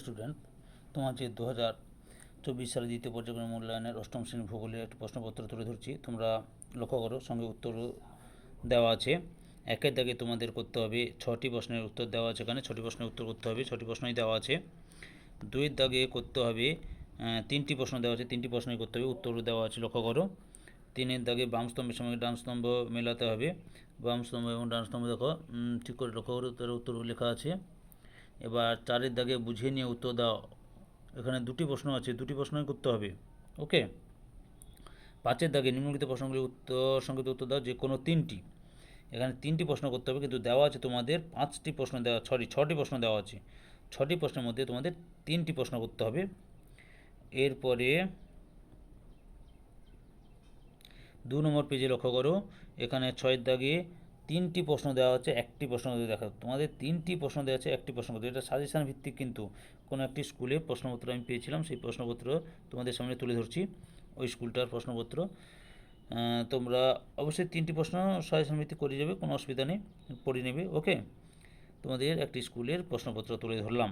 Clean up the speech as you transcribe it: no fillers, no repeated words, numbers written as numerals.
Student, তোমার যে 2024 সালে দ্বিতীয় পর্যায়ক্রমিক মূল্যায়নের অষ্টম শ্রেণী ভূগোলের একটি প্রশ্নপত্র তুলে ধরছি। তোমরা লক্ষ্য করো, সঙ্গে উত্তর দেওয়া আছে। একের দাগে তোমাদের করতে হবে 6টি প্রশ্নের উত্তর দেওয়া আছে, এখানে 6টি প্রশ্নের উত্তর করতে হবে, 6টি প্রশ্নই দেওয়া আছে। 2এর দাগে করতে হবে 3টি প্রশ্ন দেওয়া আছে, 3টি প্রশ্নই করতে হবে, উত্তরও দেওয়া আছে, লক্ষ্য করো। 3এর দাগে বাম স্তম্ভের সঙ্গে ডান স্তম্ভ মেলাতে হবে। বাম স্তম্ভ এবং ডান স্তম্ভ দেখো ঠিক করে লক্ষ্য করো, তার উত্তর লেখা আছে। এবার 4এর দাগে বুঝিয়ে নিয়ে উত্তর দাও, এখানে 2টি প্রশ্ন আছে, 2টি প্রশ্নই করতে হবে। ওকে। 5এর দাগে নিম্নলিখিত প্রশ্নগুলির সংক্ষিপ্ত উত্তর দাও, যে কোনো 3টি। এখানে 3টি প্রশ্ন করতে হবে, কিন্তু দেওয়া আছে তোমাদের 5টি প্রশ্ন দেওয়া, 6টি প্রশ্ন দেওয়া আছে। 6টি প্রশ্নের মধ্যে তোমাদের 3টি প্রশ্ন করতে হবে। এরপরে 2 নম্বর পেজে লক্ষ্য করো, এখানে 6এর দাগে 3টি প্রশ্ন দেওয়া হচ্ছে, 1টি প্রশ্ন দেখা, তোমাদের 3টি প্রশ্ন দেওয়া আছে, 1টি প্রশ্ন করতে। এটা সাজেশান ভিত্তিক, কিন্তু কোনো একটি স্কুলে প্রশ্নপত্র আমি পেয়েছিলাম, সেই প্রশ্নপত্র তোমাদের সামনে তুলে ধরছি, ওই স্কুলটার প্রশ্নপত্র। তোমরা অবশ্যই 3টি প্রশ্ন সাজেশান ভিত্তিক করে যাবে, কোনো অসুবিধা নেই, পড়ে নেবে। ওকে, তোমাদের একটি স্কুলের প্রশ্নপত্র তুলে ধরলাম।